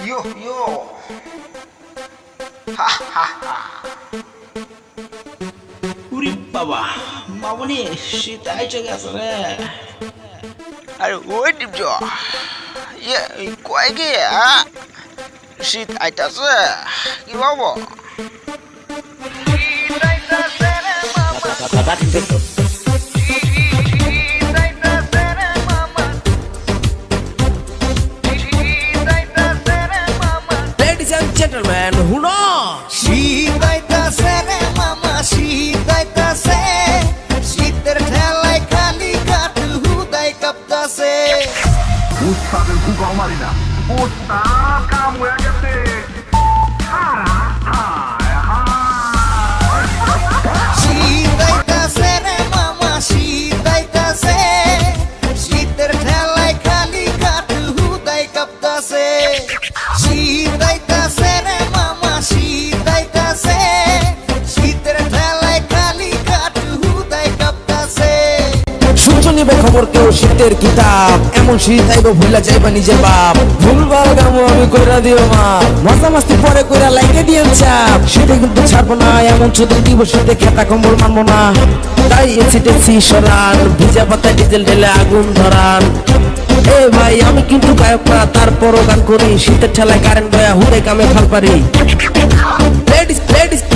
Yo, yo. Ha ha ha. উরি বাবা মামনি শীত আইসে গেছে রে। আরে ওই টিপজ কয় গে শীত আইতাছে কি বাবু Ladies and gentlemen, huno শীত আইতাছে রে মামা, শীত আইতাছে, শীতের ঠেলায় খালি কাটু হুদাই কাঁপতাছে। উস্তাদের হুকাও মারি না, উস্তাদ কাম হয়ে গেছে। শীত আইতাছে রে মামা, শীত আইতাছে, শীতের ঠেলায় খালি কাটু হুদাই কাঁপতাছে। শীত আইতাছে রে মামা, শীত আইতাছে, শীতের ঠেলায় খালি কাটু হুদাই কাঁপতাছে। শুনছো নিবে খবর কেউ শীতের কিতাব, এমন শীত আইব ভুলা যাইবা নিজের বাপ। ভুলভাল গামো আমি কইরা দিও মা, মজা মাস্তি পরে কইরা লাইকে দিয়েন চাপ। শীতে কিন্তু ছাড়বো না, এমন ছুটি দিব শীতে খেতা কম্বল মানবো না। তাই এসি টেক্সি সরান, ভিজা পাতায় ডিজেল ঢেলে আগুন ধরান। এ ভাই আমি কিন্তু গায়ক না, তারপরও গান করি। শীতের ঠেলায় কারেন্ট বয়া হুড়ে কামে ফাল পারি।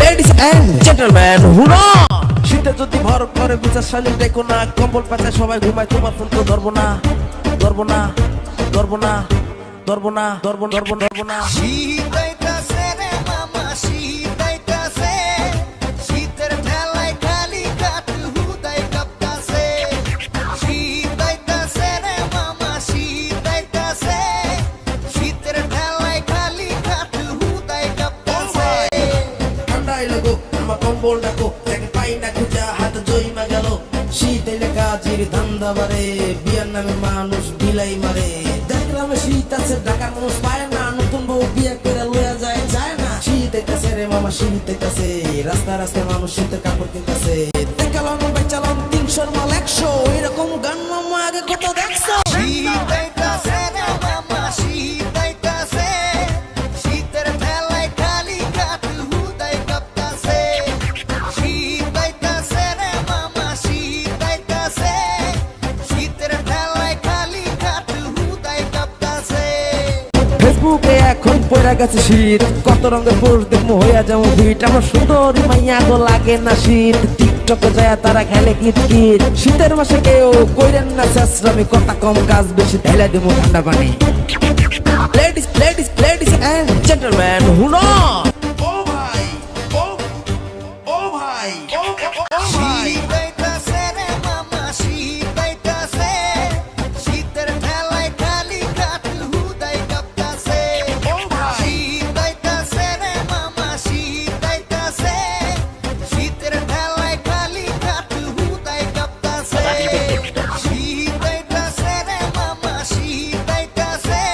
Ladies and gentlemen, হুনো শীতে যদি ভর করে বিচার শালীন দেখো না, কম্বল পাচায় সবাই ঘুমায়, তোমার ফোন তো ধরবো না, ধরবো না, ধরবো না, ধরবো না, ধরবো না। শীত আইতাছে রে মামা, শীত আইতাছে, শীতের ঠেলায় খালি কাটু হুদাই কাঁপতাছে। শীত আইতাছে রে মামা, শীত আইতাছে, শীতের ঠেলায় খালি কাটু হুদাই কাঁপতাছে। ঠান্ডা এলো আমার কম্বল ডাকো, দেখে পাই না খুঁজা হাত জইমা গেল। শীত এলে কাজের ধান্দা বাড়ে, বিয়ার নামে মানুষ বিলাই মারে। দেখলাম শীত আছে ঢাকার মানুষ পায় না, নতুন বউ বিয়ে করে লইয়া যায় যায় না। শীত আইতাছে রে মামা, শীত আইতাছে, রাস্তায় রাস্তায় মানুষ শীতের কাপড় কিনতেছে। দেখালাম বেচালাম 300 মাল 100, এরকম গান মামা আগে কত দেখছো? শীত আইতাছে রে মামা, শীত আইতাছে, শীতের ঠেলায় খালি কাটু হুদাই কাঁপতাছে। শীত আইতাছে রে মামা, শীত আইতাছে, শীতের ঠেলায় খালি কাটু হুদাই কাঁপতাছে। ফেসবুকে এখন পড়া গেছে শীত, কত রঙের পোস্ট দেখবো হইয়া যেমন ভিট। আমার সুন্দরী মাইয়া গো লাগে না শীত, টিকটকে যায় তারা খেলে কিট কিট। শীতের মাসে কেউ কইরেন না শেষরামি, কথা কম কাজ বেশি, ঢেলে দেবো ঠান্ডা পানি। Ladies and gentlemen, হুনো ও ভাই, ও ভাই, শীত আইতাছে রে মামা, শীত আইতাছে, শীতের ঠেলায় খালি কাটু হুদাই কাঁপতাছে। শীত আইতাছে রে মামা, শীত আইতাছে, শীতের ঠেলায় খালি কাটু হুদাই কাঁপতাছে। শীত আইতাছে রে মামা, শীত আইতাছে,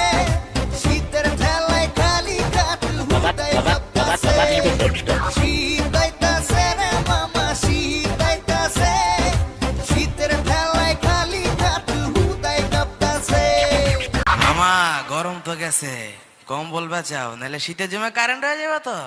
শীতের ঠেলায় খালি কাটু হুদাই কাঁপতাছে। শীত আইতাছে রে মামা, শীত আইতাছে, শীতের ঠেলায় খালি কাটু হুদাই কাঁপতাছে। মামা গরম তো গেছে, কম্বল বাঁচাও নাহলে শীতের জমে কারেন্ট হয়ে যাবে তো।